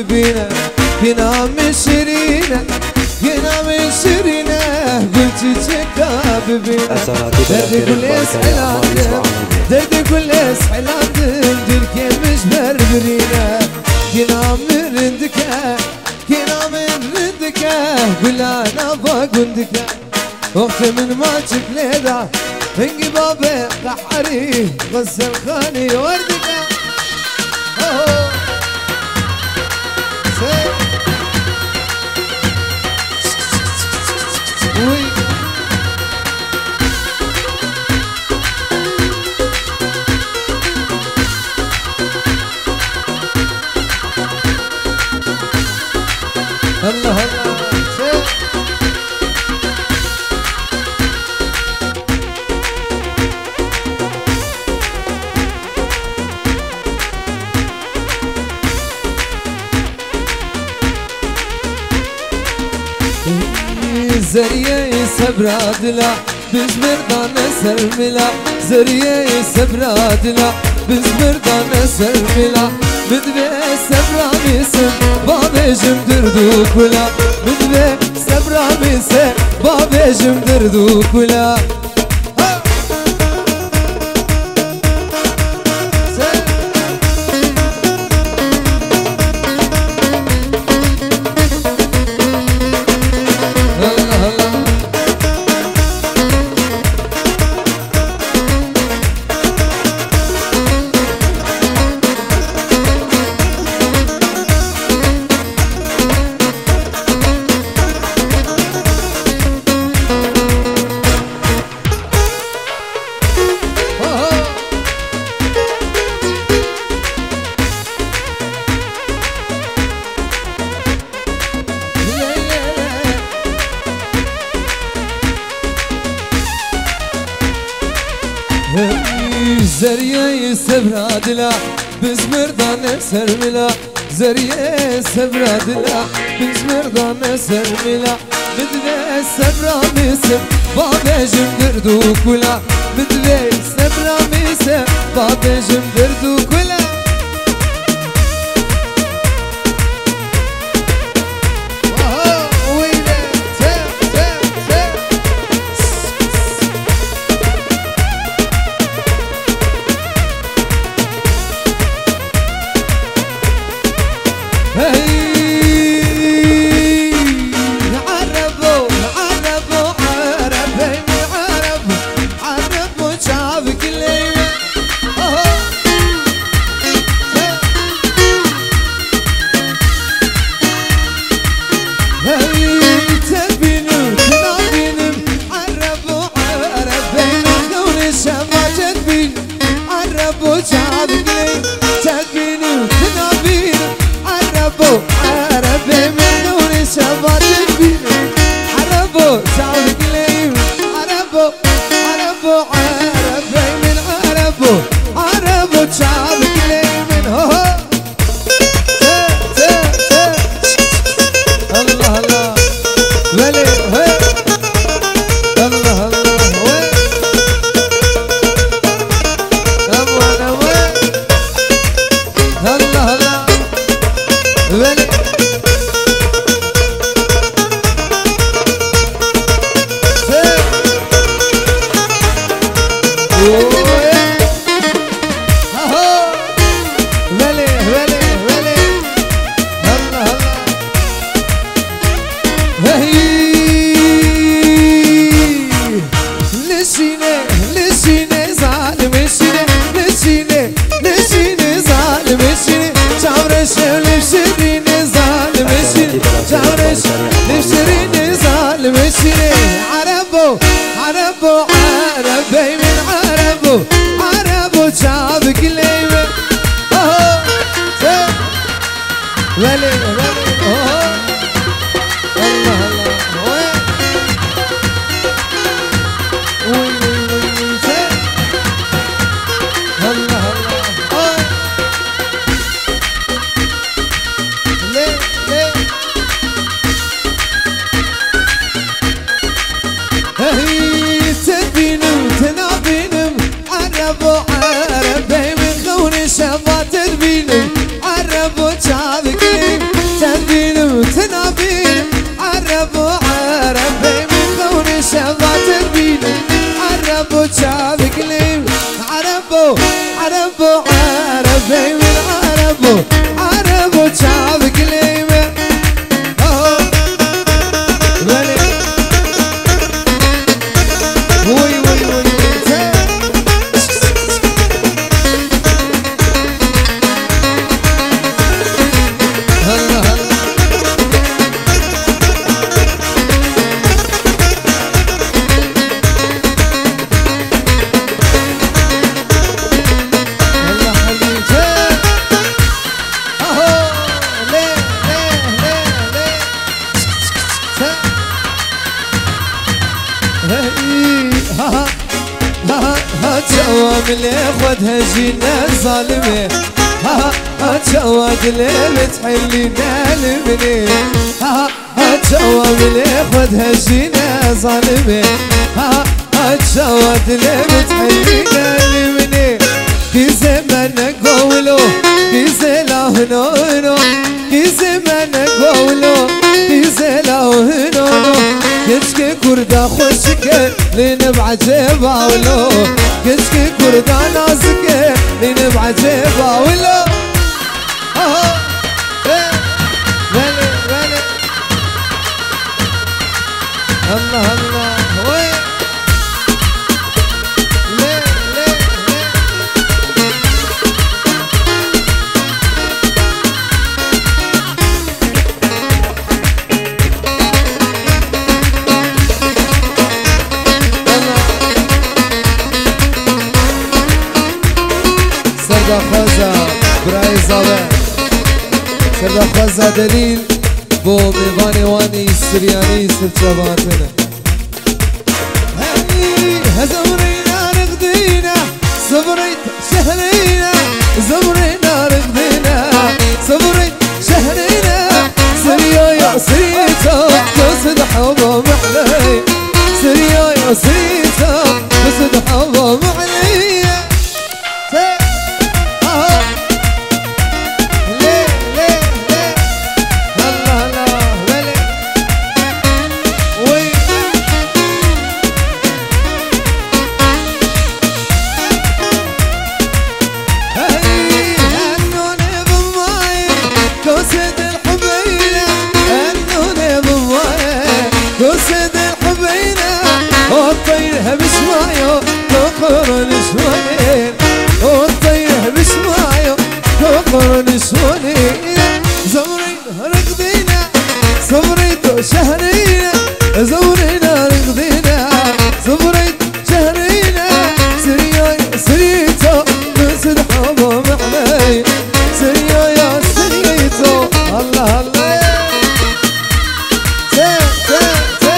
بينا كنا من شيرينا كنا من شيرينا قلت تكاب بينا دردي كل اسحلام دردي كل اسحلام دردي مش بربرينا كنا من رندكا كنا من رندكا بلا نضا قندكا وقت من ما تكليدا انقي بابي قحري غسل خاني وردكا الله الله زرية سبراد لا بزمردان سرملا زرية سبراد لا بزمردان سرملا بدبي سبرا بيسم بابيجم دردوك ولا بدبي سبرا بيسم بابيجم دردوك ولا زرية سبراد لا بزمردان سرملا زرية سبراد لا بزمردان سرملا بدلي سبرا بيسم بابيجم دردوك ولا بدلي سبرا بيسم بابيجم دردوك ولا عربي من خون شفات البيني عربو شابكين ملي خدها جينا ظالمة هتشواد لي بتحلينا المني هتشواد لي خدها جينا ظالمة هتشواد لي بتحلينا المني في زمان قولو في زلا هنو في زمان قولو في زلا هنو كشكي كردا خوشكي لين بعجيبا ولو كشكي كردا نازكي لين بعجيبا ولو ولي ولي الله الله وي ليه ليه سردا خوزا برای زاوه سردا خوزا دلیل بو میوانی وانی سریانی سرچواتنه زمرينا رغدينا صبريت شهرينا زمرينا رغدينا صبريت شهرينا سريا يا سريتا تصد حبا معلي سريا يا سريتا تصد حبا معلي تقرن شوانين والطيح بسمايو تقرن شوانين زمرين رقدينا صبريت شهرينا زمرينا رقدينا صبريت شهرينا سرياي سريتو نسد حبا معلي سرياي سريتو الله الله تا تا تا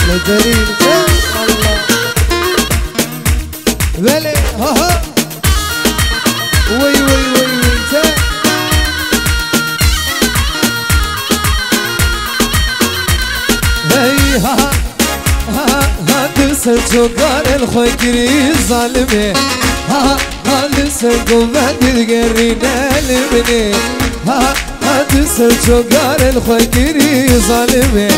لدليل ولي ها ها وي وي وي وي تا هي ها ها ها تسر جوكار الخيكري ظالمي ها ها تسر قوة تقرينا لبني ها ها تسر جوكار الخيكري ظالمي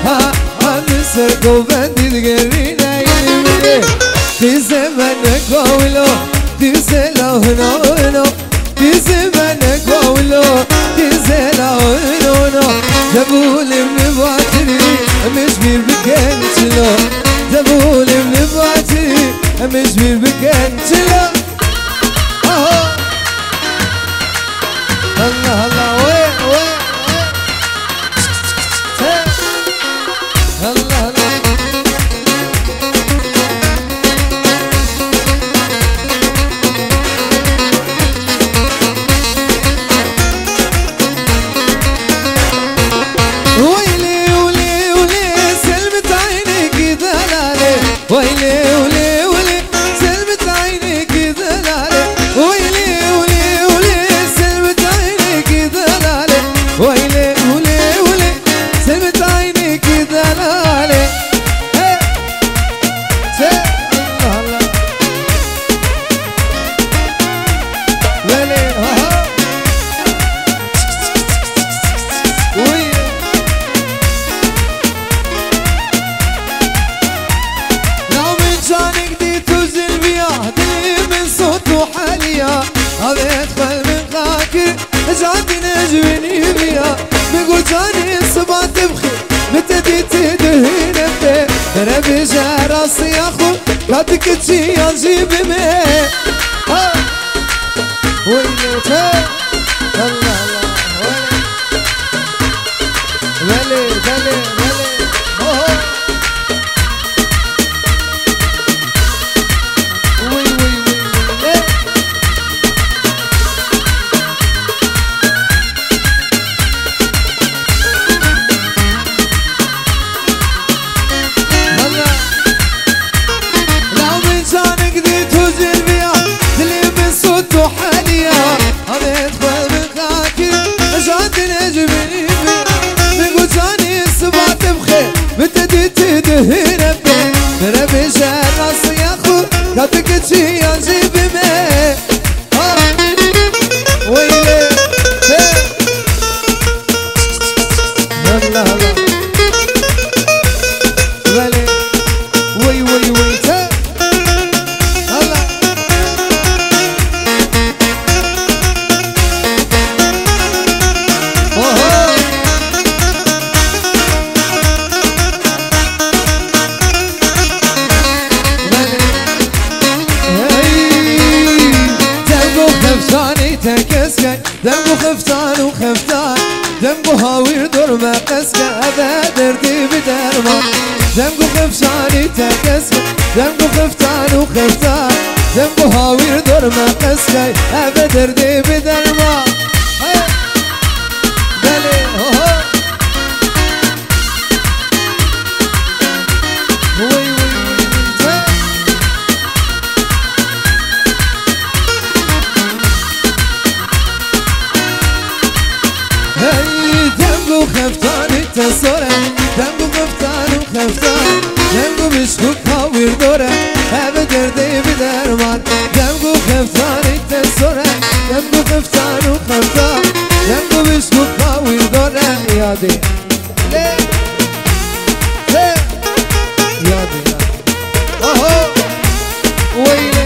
ها ها تسر قوة تقرينا لبني في زمن قولو في زلا هنو في زمن قولو في زلا هنو جابولي من باتري مش بير بكنتلو جابولي من باتري مش بير بكنتلو الله الله وي وي الله الله ويلي ولي ولي سلمت عينيك دلالي ويلي ولي ولي سلمت عينيك دلالي ويلي ولي ولي سلمت عينيك دلالي الله ولي ها جانك دي تزل بيا دلي من صوت وحاليا هذا يدخل من خاكر جاني نجوني بيا بقول جاني صبات بخير بتدي تدهين بيه انا بيجا راسي يا خو قدك تشي اجيب ميه ويلي الله الله ولي ولي ولي خفتان وخفتان دمقو هاوير دور ما قسكا أبا دردي بدرمان دمقو خفتاني تكسكا دمقو خفتان وخفتان دمقو هاوير دور ما قسكا أبا دردي بدرمان دلي هو دمقو خفتان تصوره دمقو خفتان وخفتان دمقو بشكوك هاوير دوره هبه درده بدرمان دمقو خفتان تصوره دمقو خفتان وخفتان دمقو بشكوك هاوير دوره يادي ليه ليه يادي اوهو ويلي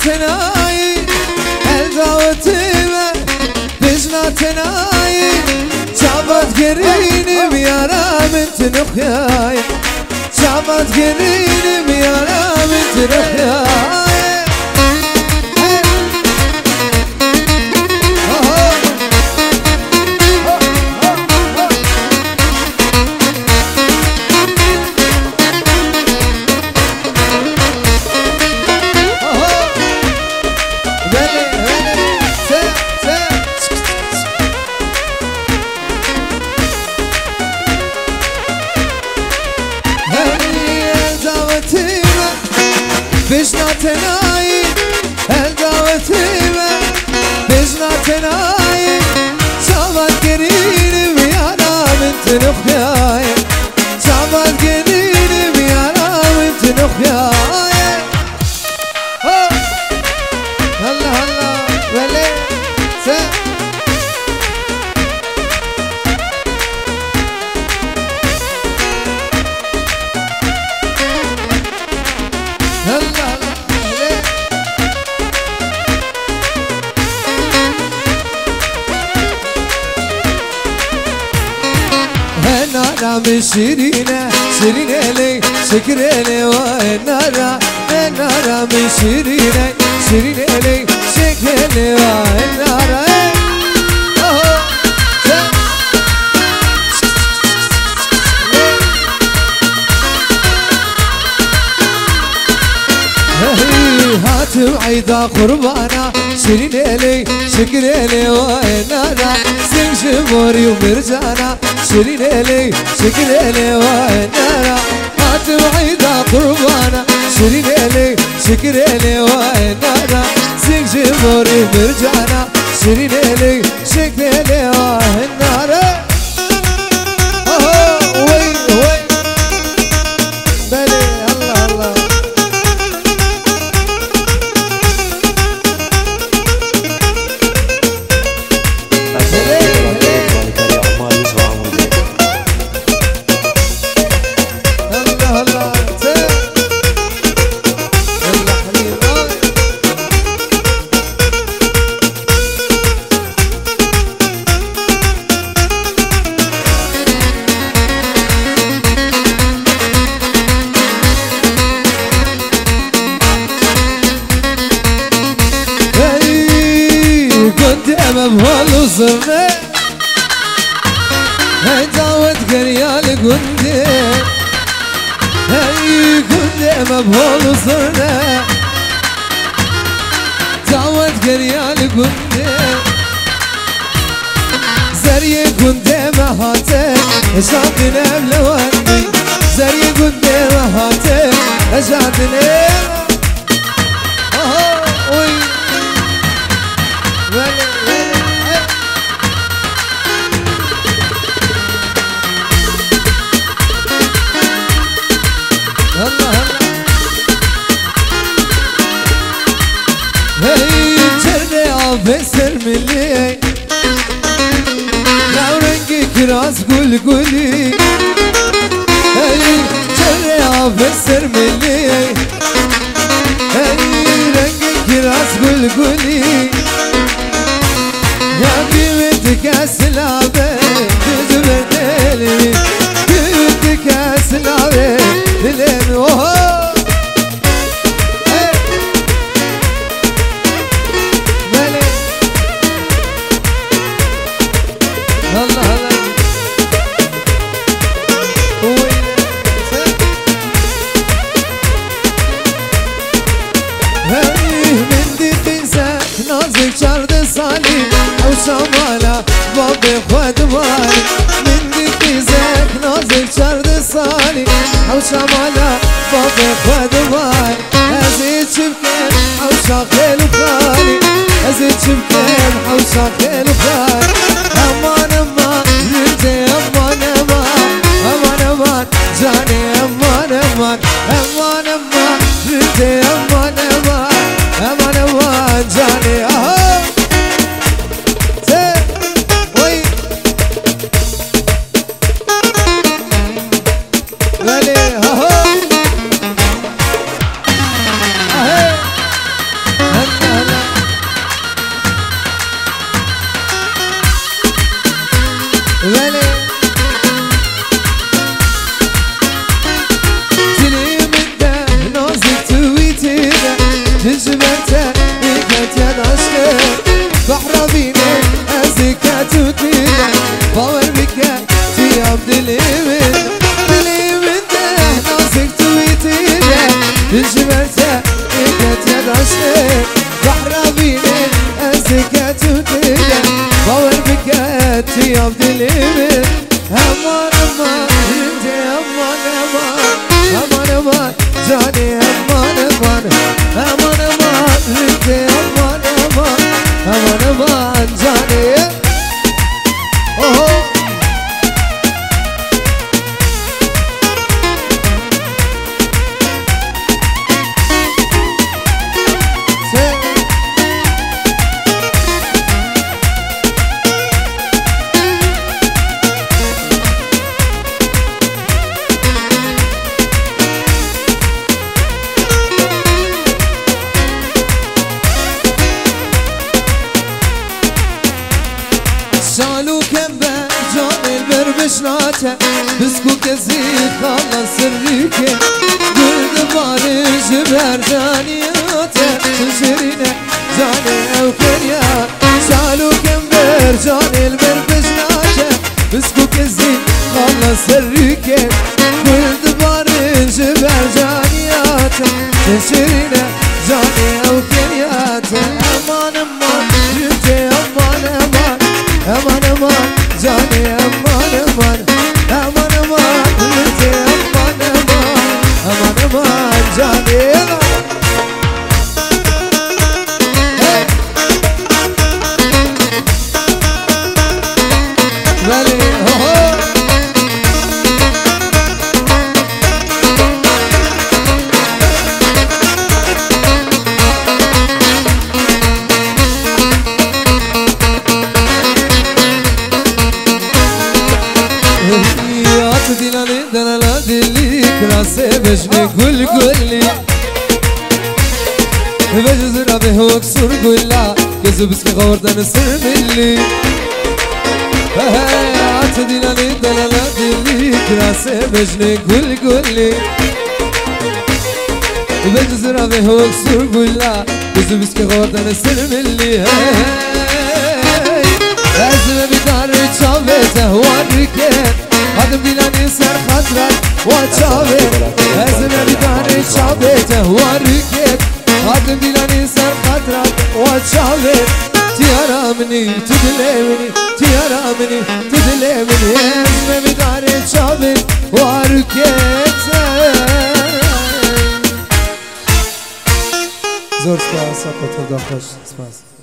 تناي الدعوتيمة بجنا تناي شعبات قريني بيارا من تنخياي شعبات قريني بيارا من تنخياي بجنا تناي الدعوتيمة بجنا تناي شعبات قريني بيانا من تنخياي شعبات قريني بيانا من تنخياي هلا هلا ولي نعم شيرينة شيرينة لي شكرا لي والنارا النارا من شيرينة شيرينة لي شكرا لي والنارا هاتم عيدا قربانا شيرينة لي شكرا لي والنارا سين شموري ومرجانا شيرينة لي شكرا لي والنارا هاتم عيدا قربانا شيرينة لي شكرا لي والنارا سين شموري ومرجانا شيرينة لي شكرا لي والنارا وي وي بلي الله الله بهالو صرنا هاي دعوت قريال قندي هاي قندي ما بهالو صرنا دعوت قريال قندي زري قندي ما هاتك اشعتنا بلواني زري قندي ما هاتك اشعتنا وي هي جرني عبسر ملي kiraz gül gülü Hey çare afesir milli Hey rengi kiraz gül gülü Ya kıymetli kesin abi Düzü bedeli Kıymetli kesin abi Dilim oha شمالا بابي خود مالي من دقي زيك نازك شرد صالي او شمالا بابي خود مالي ازيد شبكين او شاخيل وخالي ازيد شبكين او شاخيل وخالي امان امان رجي امان امان امان امان جاني امان امان امان امان رجي امان امان امان امان جاني اهو بسكو كزي خلص الريكة قلت بارش برجانياته تشرينا جاني او كنيا شالو كمبر جاني البربشناته بسكو كزي خلص الريكة قلت بارش برجانياته تشرينا جاني او كنياته امان امان جبتي امان امان امان امان جاني امان امان aman aman lütfi aman aman aman aman canım hey veli ho ho دلالي دلالا دلي كراسي بجني قل قلي بجزر به وكسر قلا كذبسك غوردن سر ملي عت دلالي دلالا دلي كراسي بجني قل قلي بجزر به وكسر قلا كذبسك غوردن سر ملي لازم بدار تشابته وركت Adım dilani ser khadrat wa çavet Ezme bidani çabete wa rüket Adım dilani ser khadrat wa çavet Tiyaramni tudlemni Tiyaramni tudlemni Ezme bidani çavet wa rüket Zor spas, a potem do choć spas